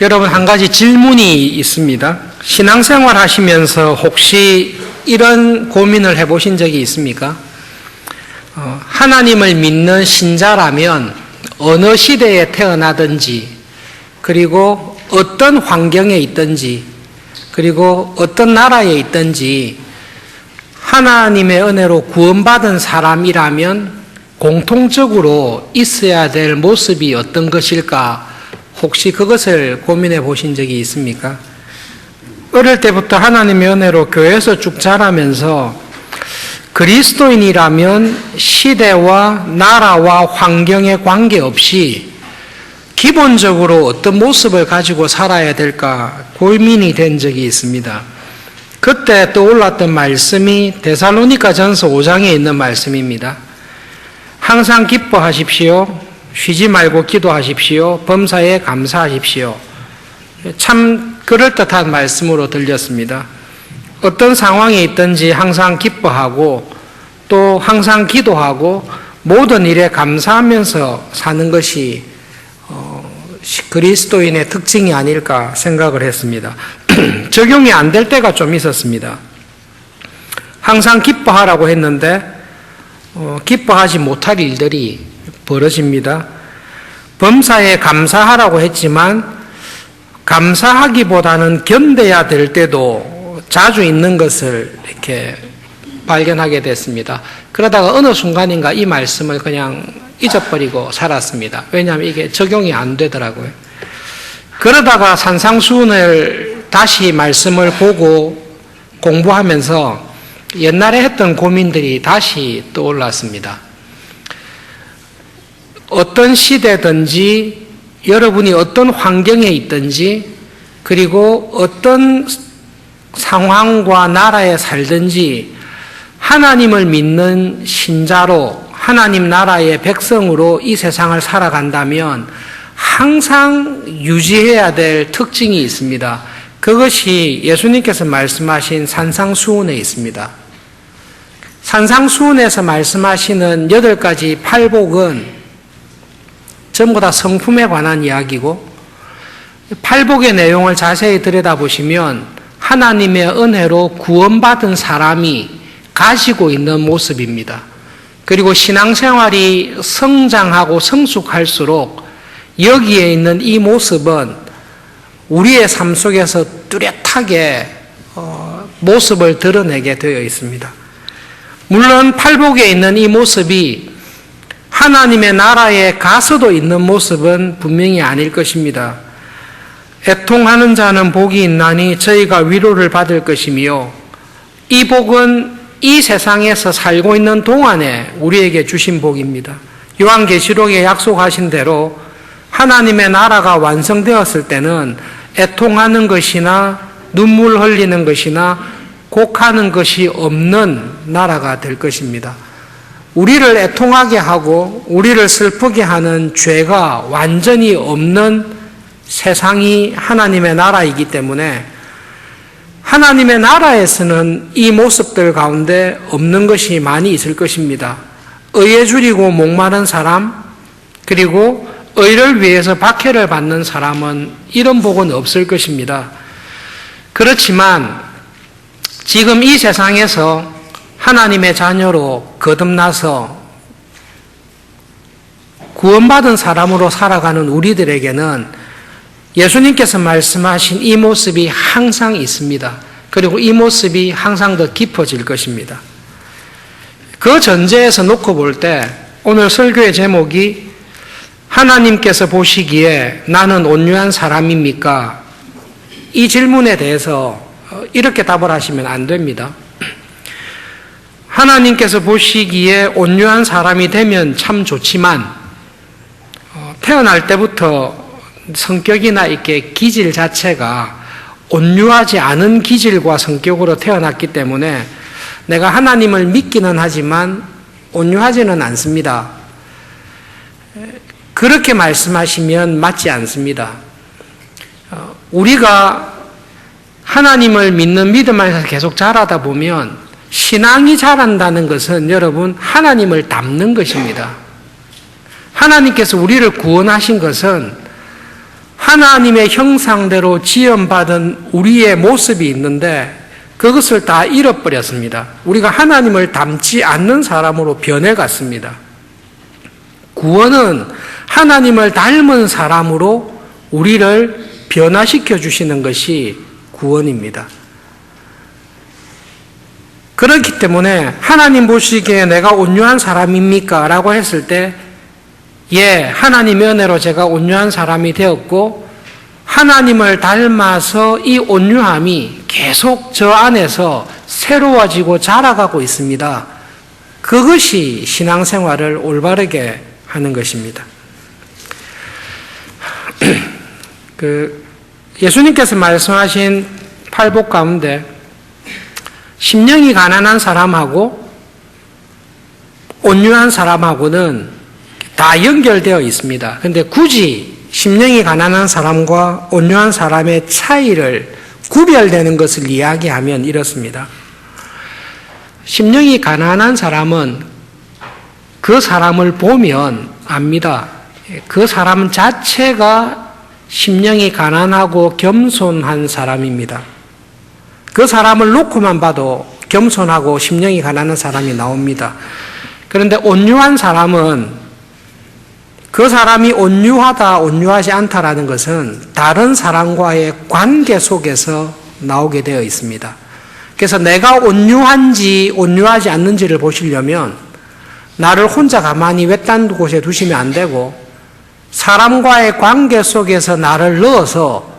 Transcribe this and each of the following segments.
여러분, 한 가지 질문이 있습니다. 신앙생활 하시면서 혹시 이런 고민을 해보신 적이 있습니까? 하나님을 믿는 신자라면 어느 시대에 태어나든지, 그리고 어떤 환경에 있든지, 그리고 어떤 나라에 있든지 하나님의 은혜로 구원받은 사람이라면 공통적으로 있어야 될 모습이 어떤 것일까? 혹시 그것을 고민해 보신 적이 있습니까? 어릴 때부터 하나님의 은혜로 교회에서 쭉 자라면서 그리스도인이라면 시대와 나라와 환경에 관계없이 기본적으로 어떤 모습을 가지고 살아야 될까 고민이 된 적이 있습니다. 그때 떠올랐던 말씀이 데살로니가전서 5장에 있는 말씀입니다. 항상 기뻐하십시오. 쉬지 말고 기도하십시오. 범사에 감사하십시오. 참 그럴듯한 말씀으로 들렸습니다. 어떤 상황에 있든지 항상 기뻐하고 또 항상 기도하고 모든 일에 감사하면서 사는 것이 그리스도인의 특징이 아닐까 생각을 했습니다. 적용이 안 될 때가 좀 있었습니다. 항상 기뻐하라고 했는데 기뻐하지 못할 일들이 벌어집니다. 범사에 감사하라고 했지만 감사하기보다는 견뎌야 될 때도 자주 있는 것을 이렇게 발견하게 됐습니다. 그러다가 어느 순간인가 이 말씀을 그냥 잊어버리고 살았습니다. 왜냐하면 이게 적용이 안 되더라고요. 그러다가 산상수훈을 다시 말씀을 보고 공부하면서 옛날에 했던 고민들이 다시 떠올랐습니다. 어떤 시대든지 여러분이 어떤 환경에 있든지 그리고 어떤 상황과 나라에 살든지 하나님을 믿는 신자로 하나님 나라의 백성으로 이 세상을 살아간다면 항상 유지해야 될 특징이 있습니다. 그것이 예수님께서 말씀하신 산상수훈에 있습니다. 산상수훈에서 말씀하시는 8가지 팔복은 전부 다 성품에 관한 이야기고 팔복의 내용을 자세히 들여다보시면 하나님의 은혜로 구원받은 사람이 가지고 있는 모습입니다. 그리고 신앙생활이 성장하고 성숙할수록 여기에 있는 이 모습은 우리의 삶 속에서 뚜렷하게 모습을 드러내게 되어 있습니다. 물론 팔복에 있는 이 모습이 하나님의 나라에 가서도 있는 모습은 분명히 아닐 것입니다. 애통하는 자는 복이 있나니 저희가 위로를 받을 것이며 이 복은 이 세상에서 살고 있는 동안에 우리에게 주신 복입니다. 요한계시록에 약속하신 대로 하나님의 나라가 완성되었을 때는 애통하는 것이나 눈물 흘리는 것이나 곡하는 것이 없는 나라가 될 것입니다. 우리를 애통하게 하고 우리를 슬프게 하는 죄가 완전히 없는 세상이 하나님의 나라이기 때문에 하나님의 나라에서는 이 모습들 가운데 없는 것이 많이 있을 것입니다. 의에 줄이고 목마른 사람, 그리고 의를 위해서 박해를 받는 사람은 이런 복은 없을 것입니다. 그렇지만 지금 이 세상에서 하나님의 자녀로 거듭나서 구원받은 사람으로 살아가는 우리들에게는 예수님께서 말씀하신 이 모습이 항상 있습니다. 그리고 이 모습이 항상 더 깊어질 것입니다. 그 전제에서 놓고 볼 때 오늘 설교의 제목이 하나님께서 보시기에 나는 온유한 사람입니까? 이 질문에 대해서 이렇게 답을 하시면 안 됩니다. 하나님께서 보시기에 온유한 사람이 되면 참 좋지만 태어날 때부터 성격이나 이렇게 기질 자체가 온유하지 않은 기질과 성격으로 태어났기 때문에 내가 하나님을 믿기는 하지만 온유하지는 않습니다. 그렇게 말씀하시면 맞지 않습니다. 우리가 하나님을 믿는 믿음 안에서 계속 자라다 보면 신앙이 자란다는 것은 여러분 하나님을 닮는 것입니다. 하나님께서 우리를 구원하신 것은 하나님의 형상대로 지음받은 우리의 모습이 있는데 그것을 다 잃어버렸습니다. 우리가 하나님을 닮지 않는 사람으로 변해갔습니다. 구원은 하나님을 닮은 사람으로 우리를 변화시켜 주시는 것이 구원입니다. 그렇기 때문에 하나님 보시기에 내가 온유한 사람입니까? 라고 했을 때 예, 하나님의 은혜로 제가 온유한 사람이 되었고 하나님을 닮아서 이 온유함이 계속 저 안에서 새로워지고 자라가고 있습니다. 그것이 신앙생활을 올바르게 하는 것입니다. 예수님께서 말씀하신 팔복 가운데 심령이 가난한 사람하고 온유한 사람하고는 다 연결되어 있습니다. 그런데 굳이 심령이 가난한 사람과 온유한 사람의 차이를 구별되는 것을 이야기하면 이렇습니다. 심령이 가난한 사람은 그 사람을 보면 압니다. 그 사람 자체가 심령이 가난하고 겸손한 사람입니다. 그 사람을 놓고만 봐도 겸손하고 심령이 가난한 사람이 나옵니다. 그런데 온유한 사람은 그 사람이 온유하다, 온유하지 않다라는 것은 다른 사람과의 관계 속에서 나오게 되어 있습니다. 그래서 내가 온유한지 온유하지 않는지를 보시려면 나를 혼자 가만히 외딴 곳에 두시면 안 되고 사람과의 관계 속에서 나를 넣어서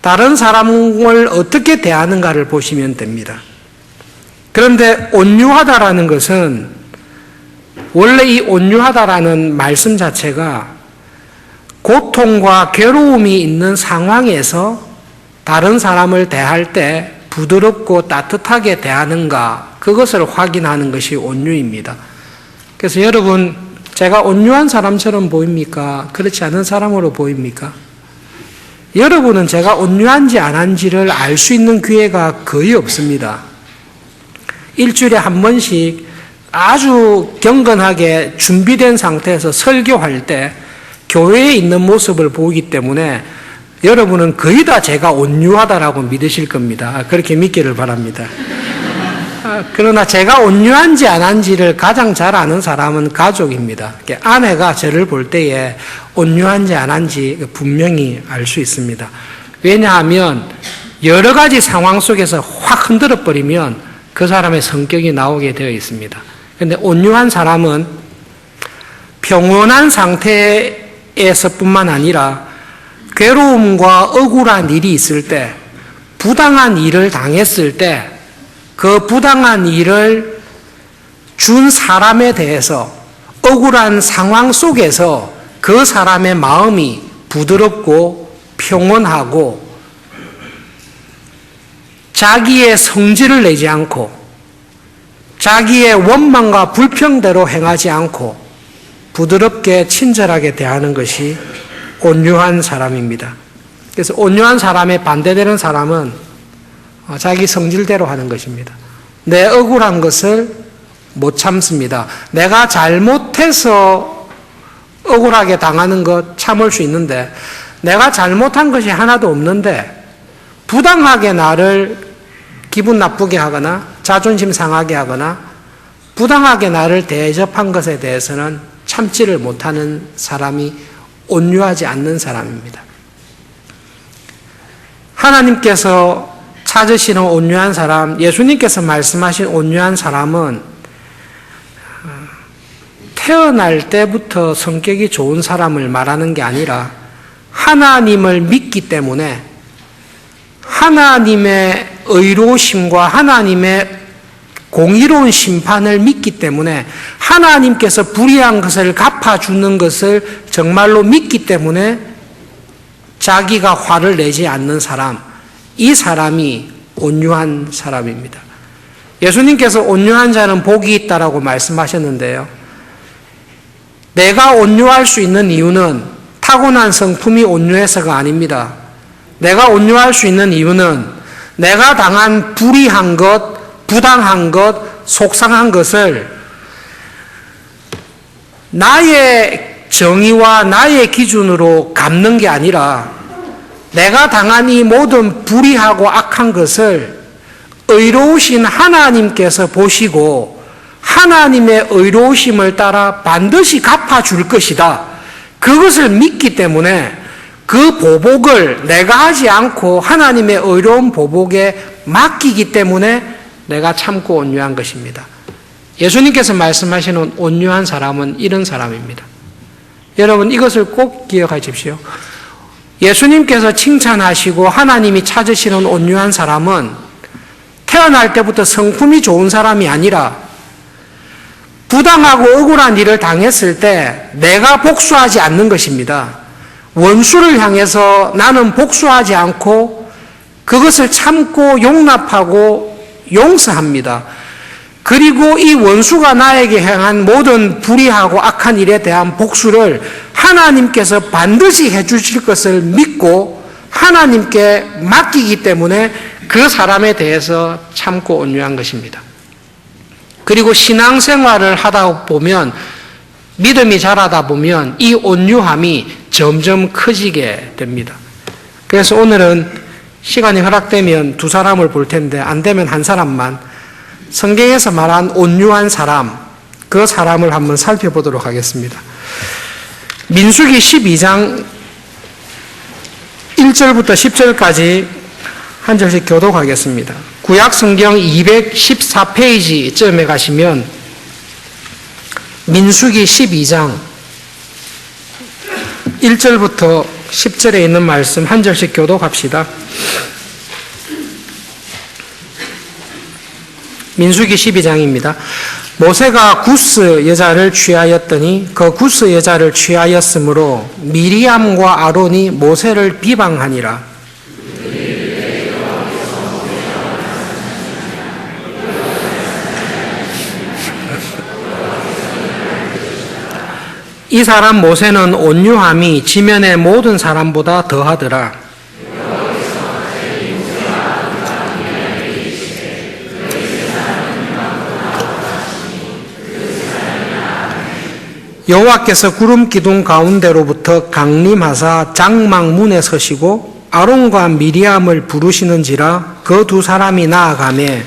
다른 사람을 어떻게 대하는가를 보시면 됩니다. 그런데 온유하다라는 것은 원래 이 온유하다라는 말씀 자체가 고통과 괴로움이 있는 상황에서 다른 사람을 대할 때 부드럽고 따뜻하게 대하는가 그것을 확인하는 것이 온유입니다. 그래서 여러분 제가 온유한 사람처럼 보입니까? 그렇지 않은 사람으로 보입니까? 여러분은 제가 온유한지 안 한지를 알 수 있는 기회가 거의 없습니다. 일주일에 한 번씩 아주 경건하게 준비된 상태에서 설교할 때 교회에 있는 모습을 보기 때문에 여러분은 거의 다 제가 온유하다라고 믿으실 겁니다. 그렇게 믿기를 바랍니다. 그러나 제가 온유한지 안 한지를 가장 잘 아는 사람은 가족입니다. 아내가 저를 볼 때에 온유한지 안 한지 분명히 알 수 있습니다. 왜냐하면 여러 가지 상황 속에서 확 흔들어 버리면 그 사람의 성격이 나오게 되어 있습니다. 그런데 온유한 사람은 평온한 상태에서뿐만 아니라 괴로움과 억울한 일이 있을 때, 부당한 일을 당했을 때 그 부당한 일을 준 사람에 대해서 억울한 상황 속에서 그 사람의 마음이 부드럽고 평온하고 자기의 성질을 내지 않고 자기의 원망과 불평대로 행하지 않고 부드럽게 친절하게 대하는 것이 온유한 사람입니다. 그래서 온유한 사람의 반대되는 사람은 자기 성질대로 하는 것입니다. 내 억울한 것을 못 참습니다. 내가 잘못해서 억울하게 당하는 것 참을 수 있는데 내가 잘못한 것이 하나도 없는데 부당하게 나를 기분 나쁘게 하거나 자존심 상하게 하거나 부당하게 나를 대접한 것에 대해서는 참지를 못하는 사람이 온유하지 않는 사람입니다. 하나님께서 찾으시는 온유한 사람, 예수님께서 말씀하신 온유한 사람은 태어날 때부터 성격이 좋은 사람을 말하는 게 아니라 하나님을 믿기 때문에 하나님의 의로우심과 하나님의 공의로운 심판을 믿기 때문에 하나님께서 불의한 것을 갚아주는 것을 정말로 믿기 때문에 자기가 화를 내지 않는 사람, 이 사람이 온유한 사람입니다. 예수님께서 온유한 자는 복이 있다라고 말씀하셨는데요. 내가 온유할 수 있는 이유는 타고난 성품이 온유해서가 아닙니다. 내가 온유할 수 있는 이유는 내가 당한 불의한 것, 부당한 것, 속상한 것을 나의 정의와 나의 기준으로 갚는 게 아니라 내가 당한 이 모든 불의하고 악한 것을 의로우신 하나님께서 보시고 하나님의 의로우심을 따라 반드시 갚아줄 것이다. 그것을 믿기 때문에 그 보복을 내가 하지 않고 하나님의 의로운 보복에 맡기기 때문에 내가 참고 온유한 것입니다. 예수님께서 말씀하시는 온유한 사람은 이런 사람입니다. 여러분 이것을 꼭 기억하십시오. 예수님께서 칭찬하시고 하나님이 찾으시는 온유한 사람은 태어날 때부터 성품이 좋은 사람이 아니라 부당하고 억울한 일을 당했을 때 내가 복수하지 않는 것입니다. 원수를 향해서 나는 복수하지 않고 그것을 참고 용납하고 용서합니다. 그리고 이 원수가 나에게 행한 모든 불의하고 악한 일에 대한 복수를 하나님께서 반드시 해주실 것을 믿고 하나님께 맡기기 때문에 그 사람에 대해서 참고 온유한 것입니다. 그리고 신앙생활을 하다 보면 믿음이 자라다 보면 이 온유함이 점점 커지게 됩니다. 그래서 오늘은 시간이 허락되면 두 사람을 볼 텐데 안 되면 한 사람만 성경에서 말한 온유한 사람, 그 사람을 한번 살펴보도록 하겠습니다. 민수기 12장 1절부터 10절까지 한 절씩 교독하겠습니다. 구약 성경 214페이지쯤에 가시면 민수기 12장 1절부터 10절에 있는 말씀 한 절씩 교독합시다. 민수기 12장입니다. 모세가 구스 여자를 취하였더니 그 구스 여자를 취하였으므로 미리암과 아론이 모세를 비방하니라. 이 사람 모세는 온유함이 지면의 모든 사람보다 더하더라. 여호와께서 구름 기둥 가운데로부터 강림하사 장막문에 서시고 아론과 미리암을 부르시는지라 그 두 사람이 나아가매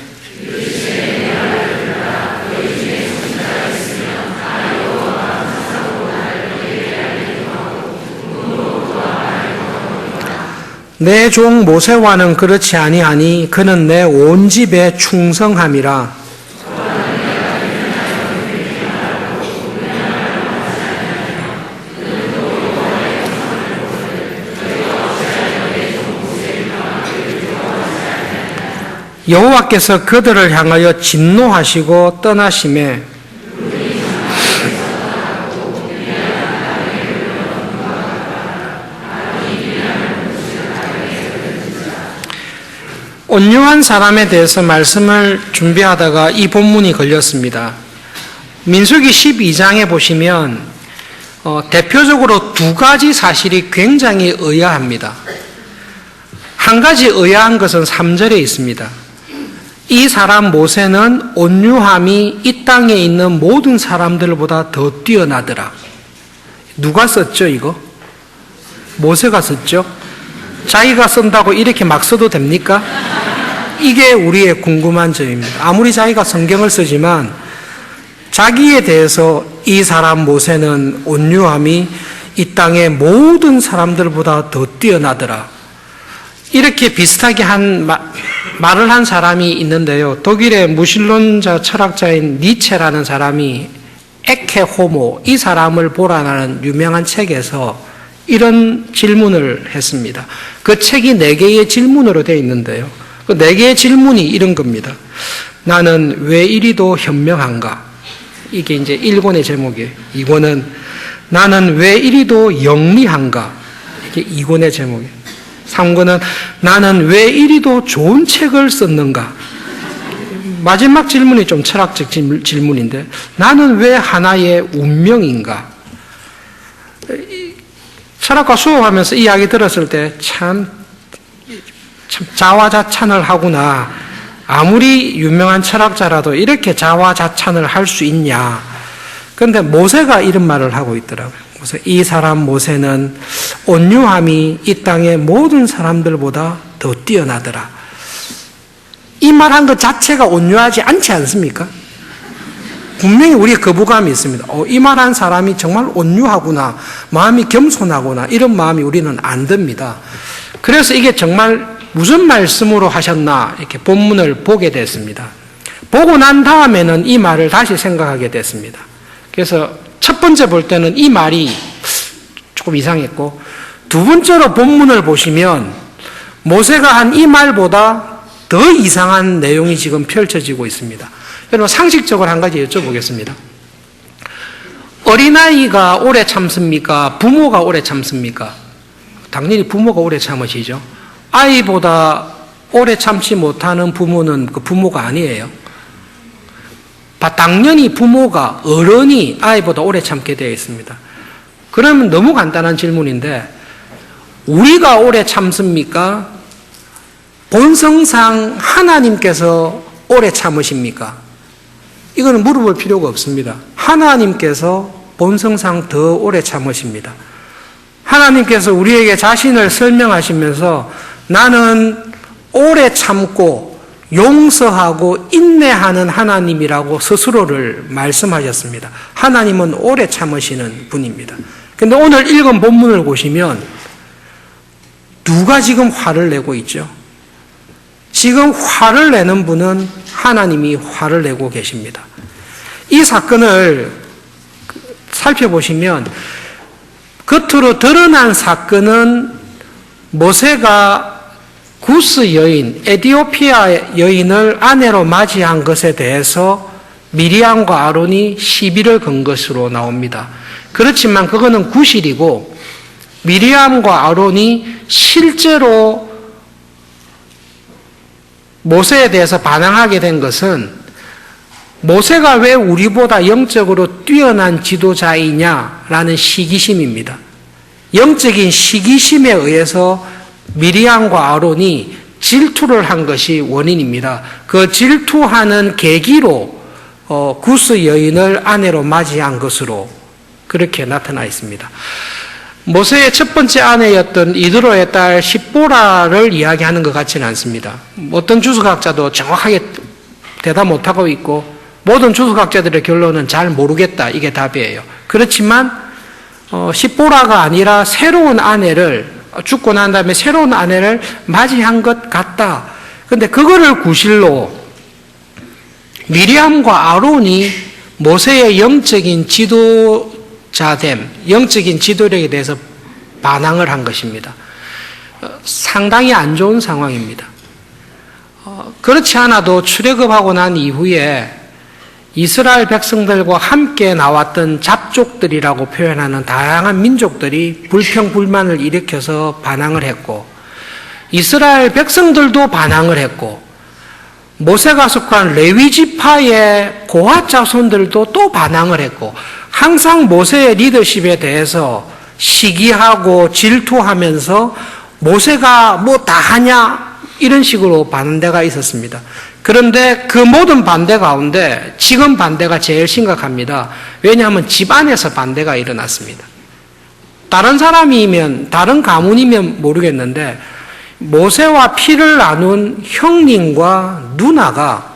내 종 모세와는 그렇지 아니하니 그는 내 온 집에 충성함이라. 여호와께서 그들을 향하여 진노하시고 떠나심에 온유한 사람에 대해서 말씀을 준비하다가 이 본문이 걸렸습니다. 민수기 12장에 보시면 대표적으로 두 가지 사실이 굉장히 의아합니다. 한 가지 의아한 것은 3절에 있습니다. 이 사람 모세는 온유함이 이 땅에 있는 모든 사람들보다 더 뛰어나더라. 누가 썼죠, 이거? 모세가 썼죠? 자기가 쓴다고 이렇게 막 써도 됩니까? 이게 우리의 궁금한 점입니다. 아무리 자기가 성경을 쓰지만 자기에 대해서 이 사람 모세는 온유함이 이 땅의 모든 사람들보다 더 뛰어나더라. 이렇게 비슷하게 말을 한 사람이 있는데요. 독일의 무신론자 철학자인 니체라는 사람이 에케 호모, 이 사람을 보라는 유명한 책에서 이런 질문을 했습니다. 그 책이 4개의 질문으로 되어 있는데요. 그 4개의 질문이 이런 겁니다. 나는 왜 이리도 현명한가? 이게 이제 1권의 제목이에요. 2권은 나는 왜 이리도 영리한가? 이게 2권의 제목이에요. 3권은 나는 왜 이리도 좋은 책을 썼는가? 마지막 질문이 좀 철학적 질문인데 나는 왜 하나의 운명인가? 철학과 수업하면서 이 이야기 들었을 때 참 자화자찬을 하구나. 아무리 유명한 철학자라도 이렇게 자화자찬을 할 수 있냐. 그런데 모세가 이런 말을 하고 있더라고요. 그래서 이 사람 모세는 온유함이 이 땅의 모든 사람들보다 더 뛰어나더라. 이 말한 것 자체가 온유하지 않지 않습니까? 분명히 우리의 거부감이 있습니다. 이 말한 사람이 정말 온유하구나, 마음이 겸손하구나, 이런 마음이 우리는 안 듭니다. 그래서 이게 정말 무슨 말씀으로 하셨나 이렇게 본문을 보게 됐습니다. 보고 난 다음에는 이 말을 다시 생각하게 됐습니다. 그래서 첫 번째 볼 때는 이 말이 조금 이상했고, 두 번째로 본문을 보시면 모세가 한 이 말보다 더 이상한 내용이 지금 펼쳐지고 있습니다. 여러분, 상식적으로 한 가지 여쭤보겠습니다. 어린아이가 오래 참습니까? 부모가 오래 참습니까? 당연히 부모가 오래 참으시죠. 아이보다 오래 참지 못하는 부모는 그 부모가 아니에요. 당연히 부모가, 어른이 아이보다 오래 참게 되어 있습니다. 그러면 너무 간단한 질문인데, 우리가 오래 참습니까? 본성상 하나님께서 오래 참으십니까? 이거는 물어볼 필요가 없습니다. 하나님께서 본성상 더 오래 참으십니다. 하나님께서 우리에게 자신을 설명하시면서 나는 오래 참고 용서하고 인내하는 하나님이라고 스스로를 말씀하셨습니다. 하나님은 오래 참으시는 분입니다. 그런데 오늘 읽은 본문을 보시면 누가 지금 화를 내고 있죠? 지금 화를 내는 분은 하나님이 화를 내고 계십니다. 이 사건을 살펴보시면 겉으로 드러난 사건은 모세가 구스 여인, 에디오피아 여인을 아내로 맞이한 것에 대해서 미리암과 아론이 시비를 건 것으로 나옵니다. 그렇지만 그거는 구실이고, 미리암과 아론이 실제로 모세에 대해서 반항하게 된 것은 모세가 왜 우리보다 영적으로 뛰어난 지도자이냐라는 시기심입니다. 영적인 시기심에 의해서 미리암과 아론이 질투를 한 것이 원인입니다. 그 질투하는 계기로 구스 여인을 아내로 맞이한 것으로 그렇게 나타나 있습니다. 모세의 첫 번째 아내였던 이드로의 딸 십보라를 이야기하는 것 같지는 않습니다. 어떤 주석학자도 정확하게 대답 못하고 있고, 모든 주석학자들의 결론은 잘 모르겠다, 이게 답이에요. 그렇지만 십보라가 아니라 새로운 아내를, 죽고 난 다음에 새로운 아내를 맞이한 것 같다. 그런데 그거를 구실로 미리암과 아론이 모세의 영적인 지도자됨, 영적인 지도력에 대해서 반항을 한 것입니다. 상당히 안 좋은 상황입니다. 그렇지 않아도 출애굽하고 난 이후에 이스라엘 백성들과 함께 나왔던 잡족들이라고 표현하는 다양한 민족들이 불평불만을 일으켜서 반항을 했고, 이스라엘 백성들도 반항을 했고, 모세가 속한 레위 지파의 고핫 자손들도 또 반항을 했고, 항상 모세의 리더십에 대해서 시기하고 질투하면서 모세가 뭐 다 하냐, 이런 식으로 반대가 있었습니다. 그런데 그 모든 반대 가운데 지금 반대가 제일 심각합니다. 왜냐하면 집안에서 반대가 일어났습니다. 다른 사람이면, 다른 가문이면 모르겠는데, 모세와 피를 나눈 형님과 누나가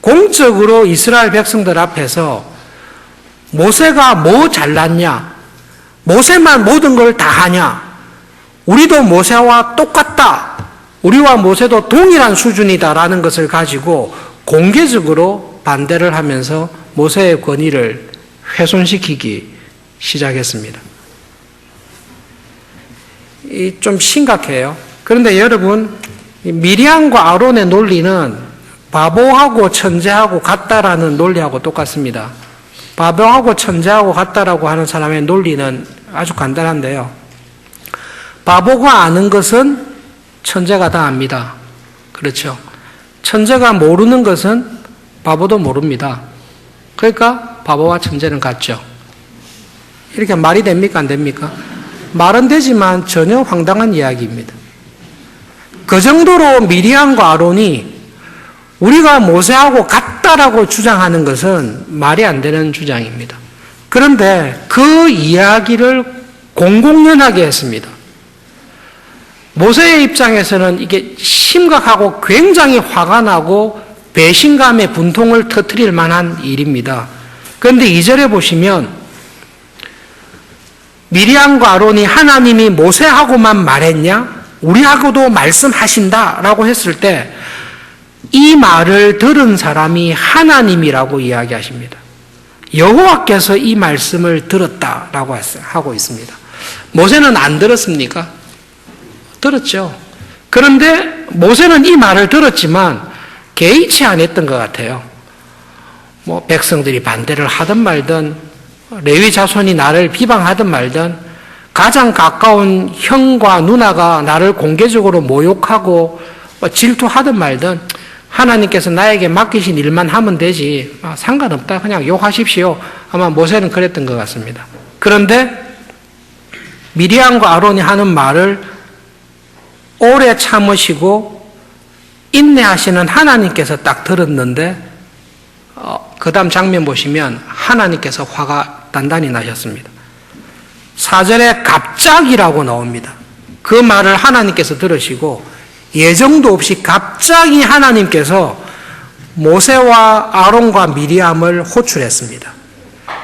공적으로 이스라엘 백성들 앞에서 모세가 뭐 잘났냐, 모세만 모든 걸 다 하냐, 우리도 모세와 똑같다, 우리와 모세도 동일한 수준이다라는 것을 가지고 공개적으로 반대를 하면서 모세의 권위를 훼손시키기 시작했습니다. 좀 심각해요. 그런데 여러분, 미리암과 아론의 논리는 바보하고 천재하고 같다라는 논리하고 똑같습니다. 바보하고 천재하고 같다라고 하는 사람의 논리는 아주 간단한데요. 바보가 아는 것은 천재가 다 압니다. 그렇죠? 천재가 모르는 것은 바보도 모릅니다. 그러니까 바보와 천재는 같죠. 이렇게 말이 됩니까? 안 됩니까? 말은 되지만 전혀 황당한 이야기입니다. 그 정도로 미리암과 아론이 우리가 모세하고 같다라고 주장하는 것은 말이 안 되는 주장입니다. 그런데 그 이야기를 공공연하게 했습니다. 모세의 입장에서는 이게 심각하고 굉장히 화가 나고 배신감의 분통을 터뜨릴 만한 일입니다. 그런데 2절에 보시면 미리암과 아론이 하나님이 모세하고만 말했냐? 우리하고도 말씀하신다라고 했을 때 이 말을 들은 사람이 하나님이라고 이야기하십니다. 여호와께서 이 말씀을 들었다라고 하고 있습니다. 모세는 안 들었습니까? 들었죠. 그런데 모세는 이 말을 들었지만 개의치 않았던 것 같아요. 뭐 백성들이 반대를 하든 말든 레위 자손이 나를 비방하든 말든 가장 가까운 형과 누나가 나를 공개적으로 모욕하고 질투하든 말든 하나님께서 나에게 맡기신 일만 하면 되지 상관없다 그냥 욕하십시오. 아마 모세는 그랬던 것 같습니다. 그런데 미리암과 아론이 하는 말을 오래 참으시고 인내하시는 하나님께서 딱 들었는데 그 다음 장면 보시면 하나님께서 화가 단단히 나셨습니다. 4절에 갑자기라고 나옵니다. 그 말을 하나님께서 들으시고 예정도 없이 갑자기 하나님께서 모세와 아론과 미리암을 호출했습니다.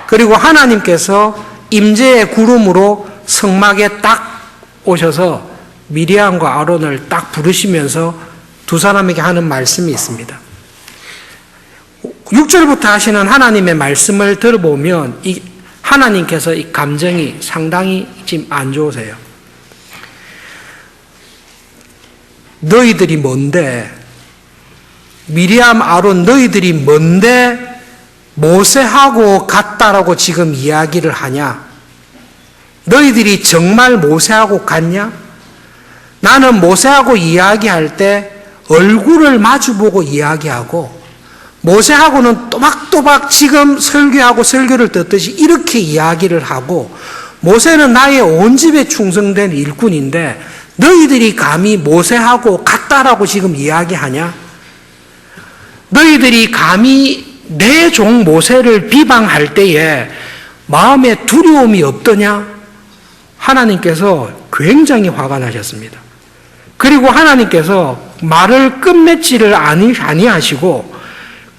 그리고 하나님께서 임재의 구름으로 성막에 딱 오셔서 미리암과 아론을 딱 부르시면서 두 사람에게 하는 말씀이 있습니다. 6절부터 하시는 하나님의 말씀을 들어보면 하나님께서 이 감정이 상당히 지금 안 좋으세요. 너희들이 뭔데? 미리암, 아론 너희들이 뭔데 모세하고 같다라고 지금 이야기를 하냐? 너희들이 정말 모세하고 같냐? 나는 모세하고 이야기할 때 얼굴을 마주보고 이야기하고 모세하고는 또박또박 지금 설교하고 설교를 듣듯이 이렇게 이야기를 하고 모세는 나의 온 집에 충성된 일꾼인데 너희들이 감히 모세하고 같다라고 지금 이야기하냐? 너희들이 감히 내 종 모세를 비방할 때에 마음에 두려움이 없더냐? 하나님께서 굉장히 화가 나셨습니다. 그리고 하나님께서 말을 끝맺지를 아니하시고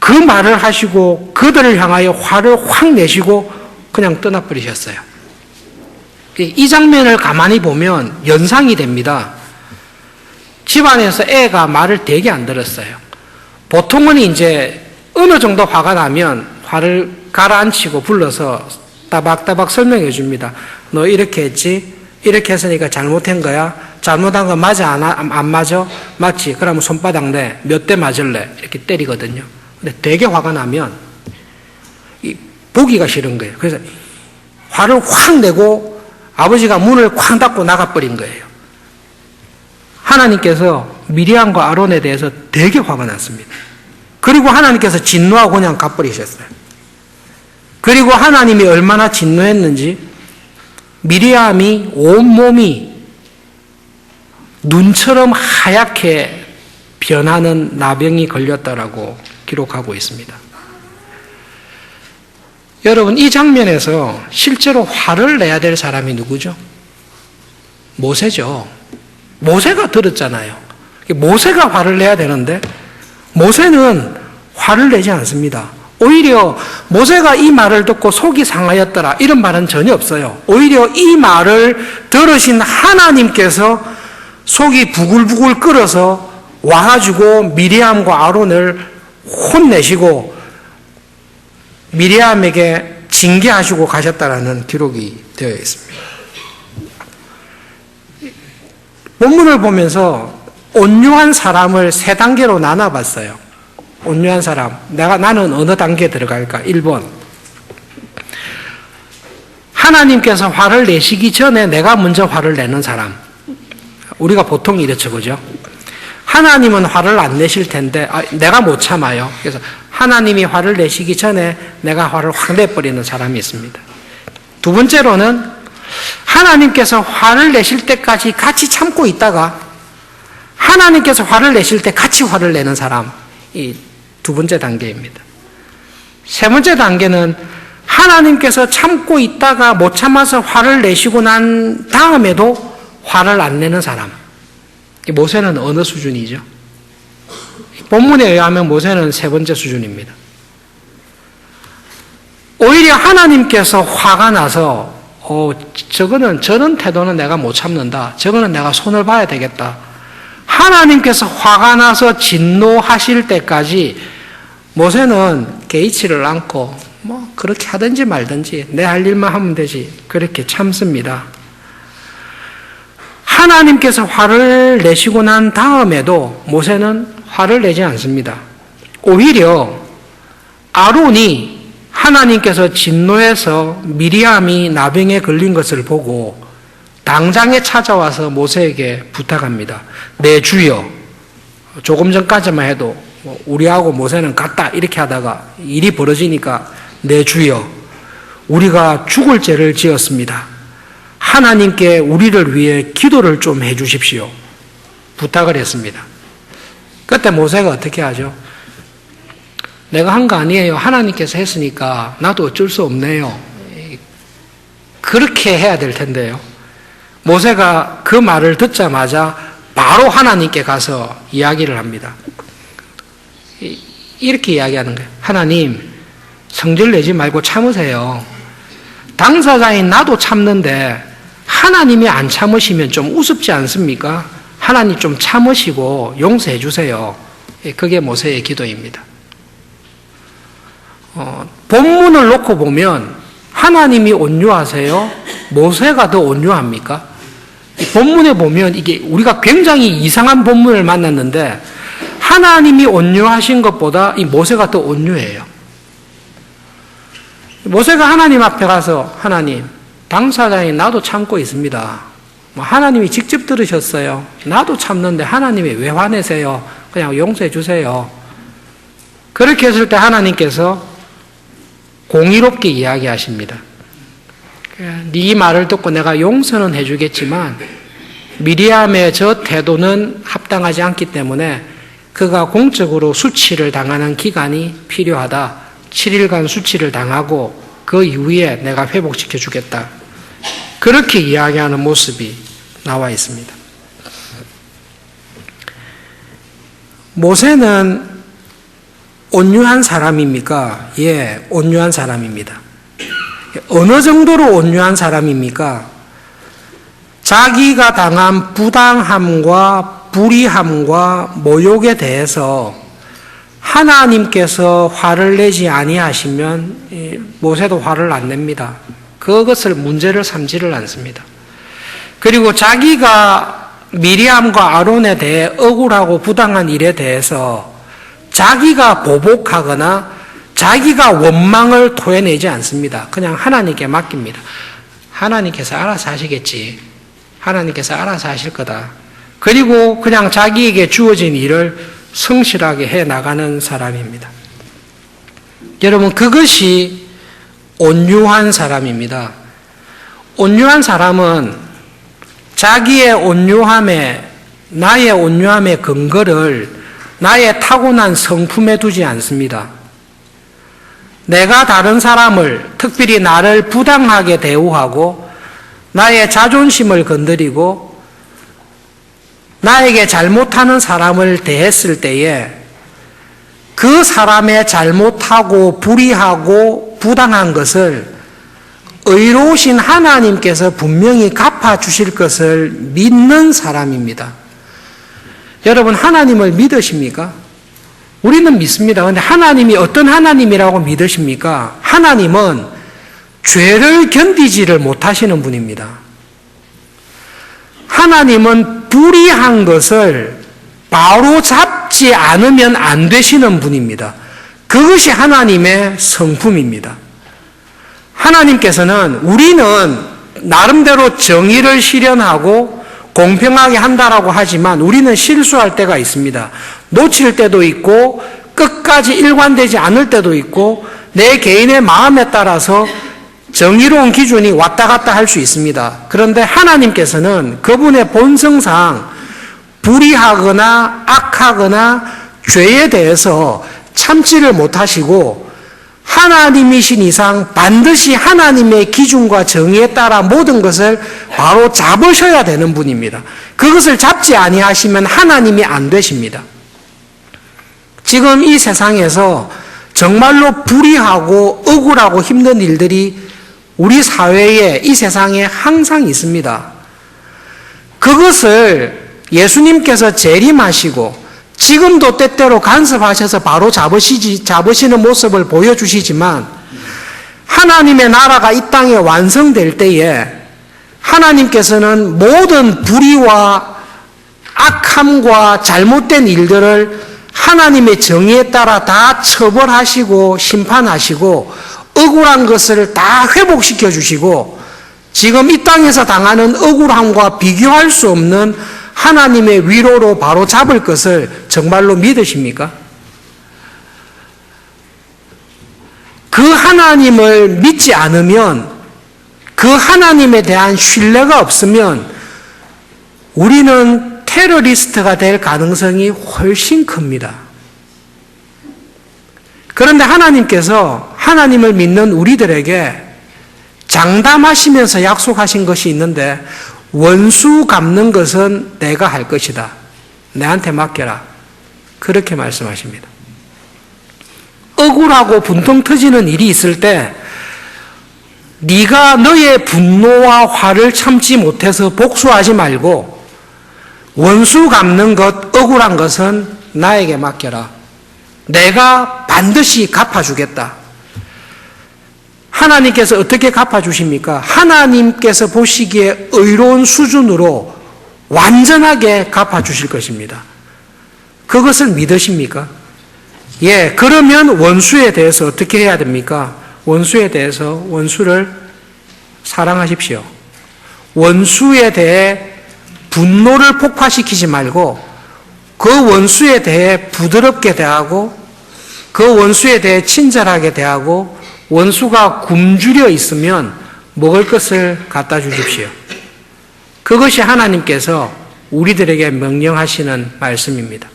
그 말을 하시고 그들을 향하여 화를 확 내시고 그냥 떠나버리셨어요. 이 장면을 가만히 보면 연상이 됩니다. 집안에서 애가 말을 되게 안 들었어요. 보통은 이제 어느 정도 화가 나면 화를 가라앉히고 불러서 따박따박 설명해 줍니다. 너 이렇게 했지? 이렇게 했으니까 잘못한 거야? 잘못한 거 맞아? 안 맞아? 맞지? 그러면 손바닥 내. 몇 대 맞을래? 이렇게 때리거든요. 근데 되게 화가 나면 보기가 싫은 거예요. 그래서 화를 확 내고 아버지가 문을 쾅 닫고 나가버린 거예요. 하나님께서 미리암과 아론에 대해서 되게 화가 났습니다. 그리고 하나님께서 진노하고 그냥 가버리셨어요. 그리고 하나님이 얼마나 진노했는지 미리암이 온몸이 눈처럼 하얗게 변하는 나병이 걸렸다라고 기록하고 있습니다. 여러분, 이 장면에서 실제로 화를 내야 될 사람이 누구죠? 모세죠. 모세가 들었잖아요. 모세가 화를 내야 되는데 모세는 화를 내지 않습니다. 오히려 모세가 이 말을 듣고 속이 상하였더라 이런 말은 전혀 없어요. 오히려 이 말을 들으신 하나님께서 속이 부글부글 끓어서 와가지고 미리암과 아론을 혼내시고 미리암에게 징계하시고 가셨다라는 기록이 되어 있습니다. 본문을 보면서 온유한 사람을 세 단계로 나눠봤어요. 온유한 사람. 나는 어느 단계에 들어갈까? 1번. 하나님께서 화를 내시기 전에 내가 먼저 화를 내는 사람. 우리가 보통 이렇죠, 그죠? 하나님은 화를 안 내실 텐데, 내가 못 참아요. 그래서 하나님이 화를 내시기 전에 내가 화를 확 내버리는 사람이 있습니다. 두 번째로는 하나님께서 화를 내실 때까지 같이 참고 있다가 하나님께서 화를 내실 때 같이 화를 내는 사람. 이 두 번째 단계입니다. 세 번째 단계는 하나님께서 참고 있다가 못 참아서 화를 내시고 난 다음에도 화를 안 내는 사람. 모세는 어느 수준이죠? 본문에 의하면 모세는 세 번째 수준입니다. 오히려 하나님께서 화가 나서 저런 태도는 내가 못 참는다. 저거는 내가 손을 봐야 되겠다. 하나님께서 화가 나서 진노하실 때까지 모세는 개의치를 않고 그렇게 하든지 말든지 내 할 일만 하면 되지. 그렇게 참습니다. 하나님께서 화를 내시고 난 다음에도 모세는 화를 내지 않습니다. 오히려 아론이 하나님께서 진노해서 미리암이 나병에 걸린 것을 보고 당장에 찾아와서 모세에게 부탁합니다. 내 주여, 조금 전까지만 해도 우리하고 모세는 같다 이렇게 하다가 일이 벌어지니까 내 주여, 우리가 죽을 죄를 지었습니다. 하나님께 우리를 위해 기도를 좀 해주십시오. 부탁을 했습니다. 그때 모세가 어떻게 하죠? 내가 한 거 아니에요. 하나님께서 했으니까 나도 어쩔 수 없네요. 그렇게 해야 될 텐데요. 모세가 그 말을 듣자마자 바로 하나님께 가서 이야기를 합니다. 이렇게 이야기하는 거예요. 하나님, 성질 내지 말고 참으세요. 당사자인 나도 참는데 하나님이 안 참으시면 좀 우습지 않습니까? 하나님 좀 참으시고 용서해 주세요. 그게 모세의 기도입니다. 본문을 놓고 보면 하나님이 온유하세요? 모세가 더 온유합니까? 본문에 보면 이게 우리가 굉장히 이상한 본문을 만났는데 하나님이 온유하신 것보다 이 모세가 더 온유해요. 모세가 하나님 앞에 가서 하나님, 당사자인 나도 참고 있습니다. 하나님이 직접 들으셨어요. 나도 참는데 하나님이 왜 화내세요? 그냥 용서해 주세요. 그렇게 했을 때 하나님께서 공의롭게 이야기하십니다. 네 말을 듣고 내가 용서는 해주겠지만 미리암의 저 태도는 합당하지 않기 때문에 그가 공적으로 수치를 당하는 기간이 필요하다. 7일간 수치를 당하고 그 이후에 내가 회복시켜 주겠다. 그렇게 이야기하는 모습이 나와 있습니다. 모세는 온유한 사람입니까? 예, 온유한 사람입니다. 어느 정도로 온유한 사람입니까? 자기가 당한 부당함과 불의함과 모욕에 대해서 하나님께서 화를 내지 아니하시면 모세도 화를 안 냅니다. 그것을 문제를 삼지를 않습니다. 그리고 자기가 미리암과 아론에 대해 억울하고 부당한 일에 대해서 자기가 보복하거나 자기가 원망을 토해내지 않습니다. 그냥 하나님께 맡깁니다. 하나님께서 알아서 하시겠지. 하나님께서 알아서 하실 거다. 그리고 그냥 자기에게 주어진 일을 성실하게 해나가는 사람입니다. 여러분, 그것이 온유한 사람입니다. 온유한 사람은 자기의 온유함에, 나의 온유함의 근거를 나의 타고난 성품에 두지 않습니다. 내가 다른 사람을, 특별히 나를 부당하게 대우하고 나의 자존심을 건드리고 나에게 잘못하는 사람을 대했을 때에 그 사람의 잘못하고 불의하고 부당한 것을 의로우신 하나님께서 분명히 갚아주실 것을 믿는 사람입니다. 여러분, 하나님을 믿으십니까? 우리는 믿습니다. 그런데 하나님이 어떤 하나님이라고 믿으십니까? 하나님은 죄를 견디지를 못하시는 분입니다. 하나님은 불의한 것을 바로 잡지 않으면 안 되시는 분입니다. 그것이 하나님의 성품입니다. 하나님께서는 우리는 나름대로 정의를 실현하고 공평하게 한다라고 하지만 우리는 실수할 때가 있습니다. 놓칠 때도 있고 끝까지 일관되지 않을 때도 있고 내 개인의 마음에 따라서 정의로운 기준이 왔다 갔다 할 수 있습니다. 그런데 하나님께서는 그분의 본성상 불의하거나 악하거나 죄에 대해서 참지를 못하시고 하나님이신 이상 반드시 하나님의 기준과 정의에 따라 모든 것을 바로 잡으셔야 되는 분입니다. 그것을 잡지 아니하시면 하나님이 안 되십니다. 지금 이 세상에서 정말로 불의하고 억울하고 힘든 일들이 우리 사회에, 이 세상에 항상 있습니다. 그것을 예수님께서 재림하시고 지금도 때때로 간섭하셔서 바로 잡으시는 모습을 보여주시지만 하나님의 나라가 이 땅에 완성될 때에 하나님께서는 모든 불의와 악함과 잘못된 일들을 하나님의 정의에 따라 다 처벌하시고 심판하시고 억울한 것을 다 회복시켜 주시고 지금 이 땅에서 당하는 억울함과 비교할 수 없는 하나님의 위로로 바로 잡을 것을 정말로 믿으십니까? 그 하나님을 믿지 않으면, 그 하나님에 대한 신뢰가 없으면 우리는 테러리스트가 될 가능성이 훨씬 큽니다. 그런데 하나님께서 하나님을 믿는 우리들에게 장담하시면서 약속하신 것이 있는데 원수 갚는 것은 내가 할 것이다. 내한테 맡겨라. 그렇게 말씀하십니다. 억울하고 분통 터지는 일이 있을 때 네가 너의 분노와 화를 참지 못해서 복수하지 말고 원수 갚는 것, 억울한 것은 나에게 맡겨라. 내가 반드시 갚아주겠다. 하나님께서 어떻게 갚아주십니까? 하나님께서 보시기에 의로운 수준으로 완전하게 갚아주실 것입니다. 그것을 믿으십니까? 예, 그러면 원수에 대해서 어떻게 해야 됩니까? 원수에 대해서 원수를 사랑하십시오. 원수에 대해 분노를 폭파시키지 말고 그 원수에 대해 부드럽게 대하고 그 원수에 대해 친절하게 대하고 원수가 굶주려 있으면 먹을 것을 갖다 주십시오. 그것이 하나님께서 우리들에게 명령하시는 말씀입니다.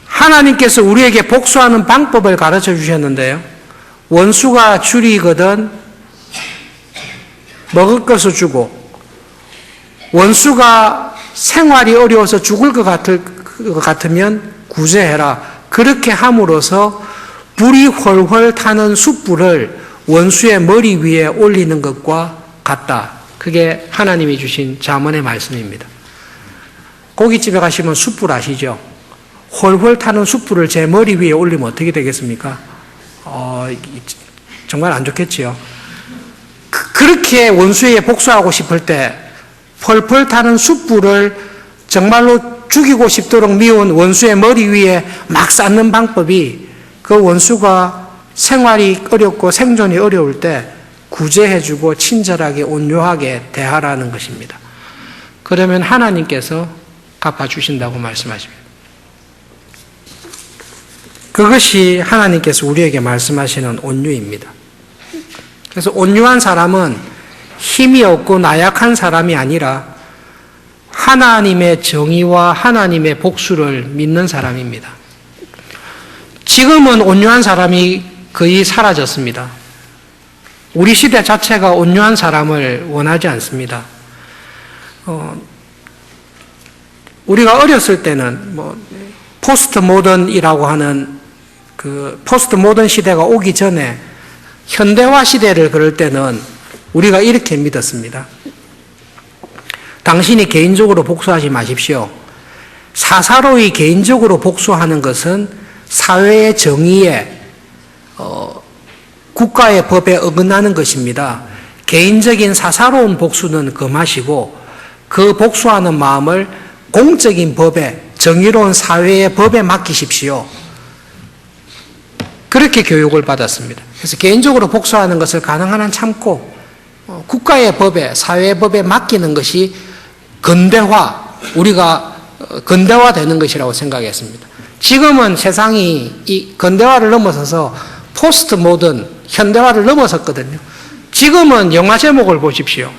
하나님께서 우리에게 복수하는 방법을 가르쳐 주셨는데요. 원수가 줄이거든 먹을 것을 주고 원수가 생활이 어려워서 죽을 것 같으면 구제해라. 그렇게 함으로써 불이 훨훨 타는 숯불을 원수의 머리 위에 올리는 것과 같다. 그게 하나님이 주신 잠언의 말씀입니다. 고깃집에 가시면 숯불 아시죠? 훨훨 타는 숯불을 제 머리 위에 올리면 어떻게 되겠습니까? 정말 안 좋겠지요. 그렇게 원수에게 복수하고 싶을 때 펄펄 타는 숯불을 정말로 죽이고 싶도록 미운 원수의 머리 위에 막 쌓는 방법이 그 원수가 생활이 어렵고 생존이 어려울 때 구제해주고 친절하게 온유하게 대하라는 것입니다. 그러면 하나님께서 갚아주신다고 말씀하십니다. 그것이 하나님께서 우리에게 말씀하시는 온유입니다. 그래서 온유한 사람은 힘이 없고 나약한 사람이 아니라 하나님의 정의와 하나님의 복수를 믿는 사람입니다. 지금은 온유한 사람이 거의 사라졌습니다. 우리 시대 자체가 온유한 사람을 원하지 않습니다. 우리가 어렸을 때는 포스트 모던이라고 하는 그 포스트 모던 시대가 오기 전에 현대화 시대를 그럴 때는 우리가 이렇게 믿었습니다. 당신이 개인적으로 복수하지 마십시오. 사사로이 개인적으로 복수하는 것은 사회의 정의에 국가의 법에 어긋나는 것입니다. 개인적인 사사로운 복수는 금하시고 그 복수하는 마음을 공적인 법에, 정의로운 사회의 법에 맡기십시오. 그렇게 교육을 받았습니다. 그래서 개인적으로 복수하는 것을 가능한 한 참고 국가의 법에, 사회의 법에 맡기는 것이 근대화, 우리가 근대화되는 것이라고 생각했습니다. 지금은 세상이 이 근대화를 넘어서서 포스트 모던, 현대화를 넘어섰거든요. 지금은 영화 제목을 보십시오.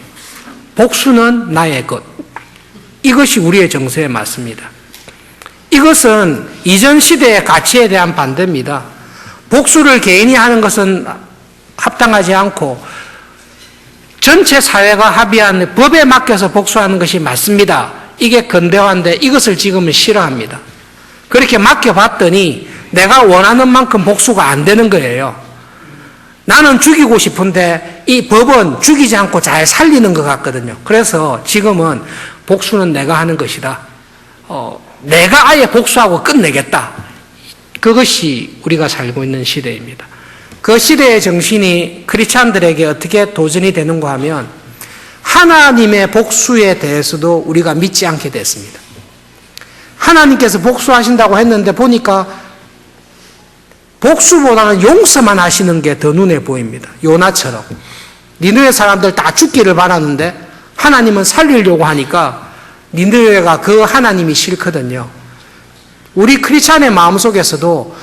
복수는 나의 것. 이것이 우리의 정서에 맞습니다. 이것은 이전 시대의 가치에 대한 반대입니다. 복수를 개인이 하는 것은 합당하지 않고 전체 사회가 합의한 법에 맡겨서 복수하는 것이 맞습니다. 이게 근대화인데 이것을 지금은 싫어합니다. 그렇게 맡겨봤더니 내가 원하는 만큼 복수가 안 되는 거예요. 나는 죽이고 싶은데 이 법은 죽이지 않고 잘 살리는 것 같거든요. 그래서 지금은 복수는 내가 하는 것이다. 내가 아예 복수하고 끝내겠다. 그것이 우리가 살고 있는 시대입니다. 그 시대의 정신이 크리스찬들에게 어떻게 도전이 되는가 하면 하나님의 복수에 대해서도 우리가 믿지 않게 됐습니다. 하나님께서 복수하신다고 했는데 보니까 복수보다는 용서만 하시는 게 더 눈에 보입니다. 요나처럼. 니느웨 사람들 다 죽기를 바라는데 하나님은 살리려고 하니까 니느웨가 그 하나님이 싫거든요. 우리 크리스찬의 마음속에서도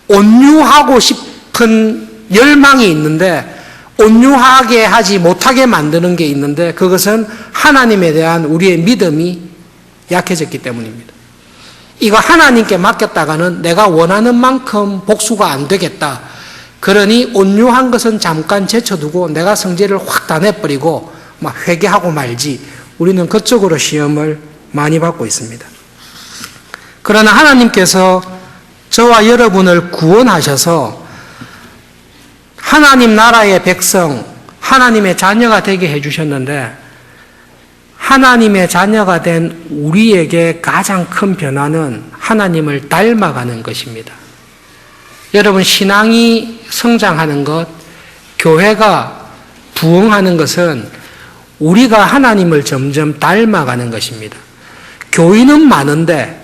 온유하고 싶은 열망이 있는데 온유하게 하지 못하게 만드는 게 있는데 그것은 하나님에 대한 우리의 믿음이 약해졌기 때문입니다. 이거 하나님께 맡겼다가는 내가 원하는 만큼 복수가 안 되겠다. 그러니 온유한 것은 잠깐 제쳐두고 내가 성질을 확 다 내버리고 막 회개하고 말지. 우리는 그쪽으로 시험을 많이 받고 있습니다. 그러나 하나님께서 저와 여러분을 구원하셔서 하나님 나라의 백성, 하나님의 자녀가 되게 해주셨는데 하나님의 자녀가 된 우리에게 가장 큰 변화는 하나님을 닮아가는 것입니다. 여러분, 신앙이 성장하는 것, 교회가 부흥하는 것은 우리가 하나님을 점점 닮아가는 것입니다. 교인은 많은데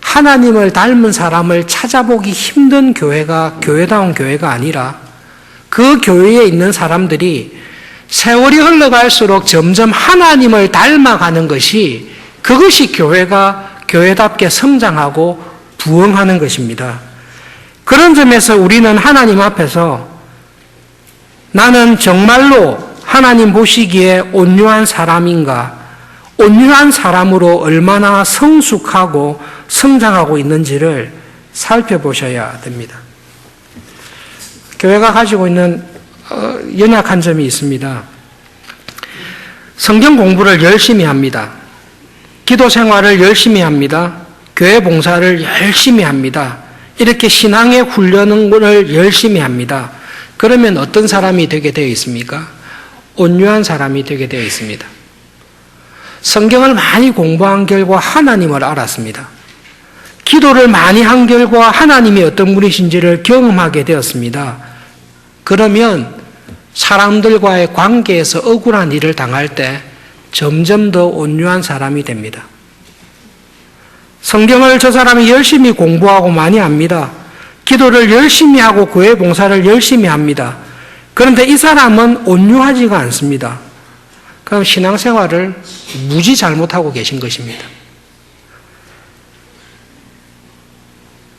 하나님을 닮은 사람을 찾아보기 힘든 교회가 교회다운 교회가 아니라 그 교회에 있는 사람들이 세월이 흘러갈수록 점점 하나님을 닮아가는 것이 그것이 교회가 교회답게 성장하고 부흥하는 것입니다. 그런 점에서 우리는 하나님 앞에서 나는 정말로 하나님 보시기에 온유한 사람인가, 온유한 사람으로 얼마나 성숙하고 성장하고 있는지를 살펴보셔야 됩니다. 교회가 가지고 있는 연약한 점이 있습니다. 성경 공부를 열심히 합니다. 기도 생활을 열심히 합니다. 교회 봉사를 열심히 합니다. 이렇게 신앙의 훈련을 열심히 합니다. 그러면 어떤 사람이 되게 되어 있습니까? 온유한 사람이 되게 되어 있습니다. 성경을 많이 공부한 결과 하나님을 알았습니다. 기도를 많이 한 결과 하나님이 어떤 분이신지를 경험하게 되었습니다. 그러면 사람들과의 관계에서 억울한 일을 당할 때 점점 더 온유한 사람이 됩니다. 성경을 저 사람이 열심히 공부하고 많이 합니다. 기도를 열심히 하고 교회 봉사를 열심히 합니다. 그런데 이 사람은 온유하지가 않습니다. 그럼 신앙생활을 무지 잘못하고 계신 것입니다.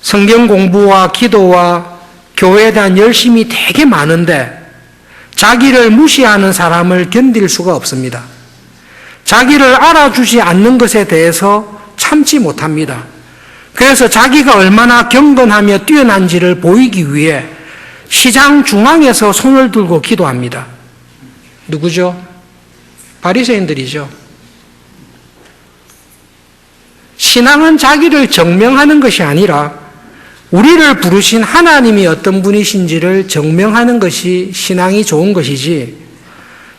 성경 공부와 기도와 교회에 대한 열심이 되게 많은데 자기를 무시하는 사람을 견딜 수가 없습니다. 자기를 알아주지 않는 것에 대해서 참지 못합니다. 그래서 자기가 얼마나 경건하며 뛰어난지를 보이기 위해 시장 중앙에서 손을 들고 기도합니다. 누구죠? 바리새인들이죠. 신앙은 자기를 증명하는 것이 아니라 우리를 부르신 하나님이 어떤 분이신지를 증명하는 것이 신앙이 좋은 것이지,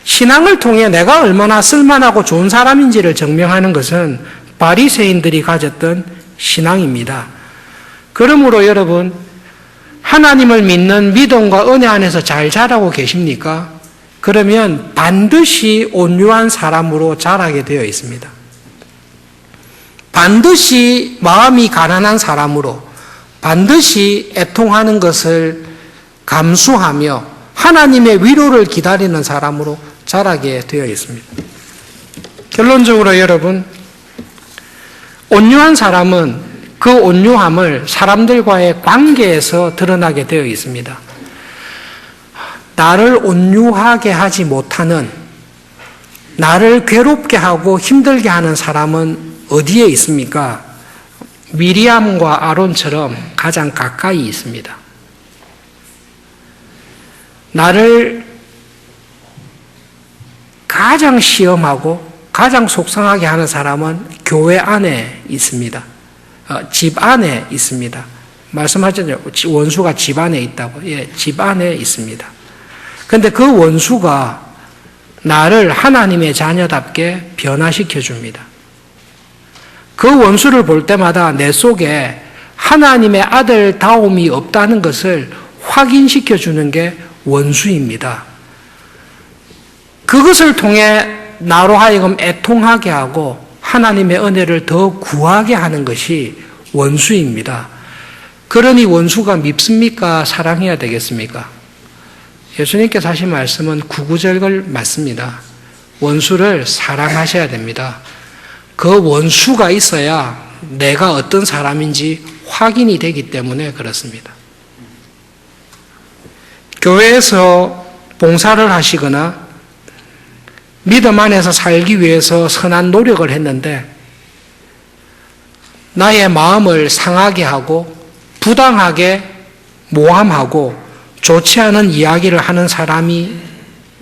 신앙을 통해 내가 얼마나 쓸만하고 좋은 사람인지를 증명하는 것은 바리새인들이 가졌던 신앙입니다. 그러므로 여러분, 하나님을 믿는 믿음과 은혜 안에서 잘 자라고 계십니까? 그러면 반드시 온유한 사람으로 자라게 되어 있습니다. 반드시 마음이 가난한 사람으로, 반드시 애통하는 것을 감수하며 하나님의 위로를 기다리는 사람으로 자라게 되어 있습니다. 결론적으로 여러분, 온유한 사람은 그 온유함을 사람들과의 관계에서 드러나게 되어 있습니다. 나를 온유하게 하지 못하는, 나를 괴롭게 하고 힘들게 하는 사람은 어디에 있습니까? 미리암과 아론처럼 가장 가까이 있습니다. 나를 가장 시험하고 가장 속상하게 하는 사람은 교회 안에 있습니다. 집 안에 있습니다. 말씀하셨죠. 원수가 집 안에 있다고. 예, 집 안에 있습니다. 그런데 그 원수가 나를 하나님의 자녀답게 변화시켜 줍니다. 그 원수를 볼 때마다 내 속에 하나님의 아들다움이 없다는 것을 확인시켜 주는 게 원수입니다. 그것을 통해 나로 하여금 애통하게 하고 하나님의 은혜를 더 구하게 하는 것이 원수입니다. 그러니 원수가 밉습니까? 사랑해야 되겠습니까? 예수님께서 하신 말씀은 구구절절 맞습니다. 원수를 사랑하셔야 됩니다. 그 원수가 있어야 내가 어떤 사람인지 확인이 되기 때문에 그렇습니다. 교회에서 봉사를 하시거나 믿음 안에서 살기 위해서 선한 노력을 했는데 나의 마음을 상하게 하고 부당하게 모함하고 좋지 않은 이야기를 하는 사람이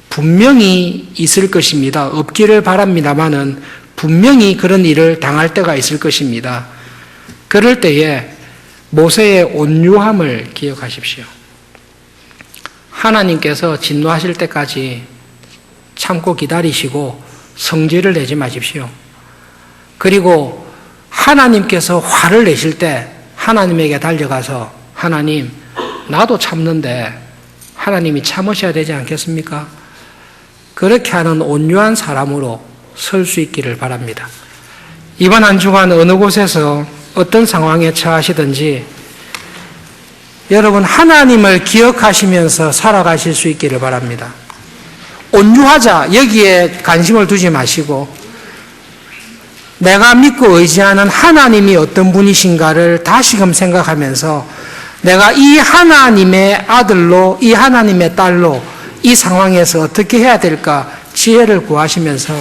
분명히 있을 것입니다. 없기를 바랍니다마는 분명히 그런 일을 당할 때가 있을 것입니다. 그럴 때에 모세의 온유함을 기억하십시오. 하나님께서 진노하실 때까지 참고 기다리시고 성질을 내지 마십시오. 그리고 하나님께서 화를 내실 때 하나님에게 달려가서 하나님, 나도 참는데 하나님이 참으셔야 되지 않겠습니까? 그렇게 하는 온유한 사람으로 설 수 있기를 바랍니다. 이번 한 주간 어느 곳에서 어떤 상황에 처하시든지 여러분 하나님을 기억하시면서 살아가실 수 있기를 바랍니다. 온유하자, 여기에 관심을 두지 마시고 내가 믿고 의지하는 하나님이 어떤 분이신가를 다시금 생각하면서 내가 이 하나님의 아들로, 이 하나님의 딸로 이 상황에서 어떻게 해야 될까 지혜를 구하시면서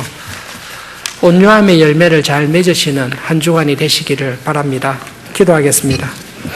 온유함의 열매를 잘 맺으시는 한 주간이 되시기를 바랍니다. 기도하겠습니다.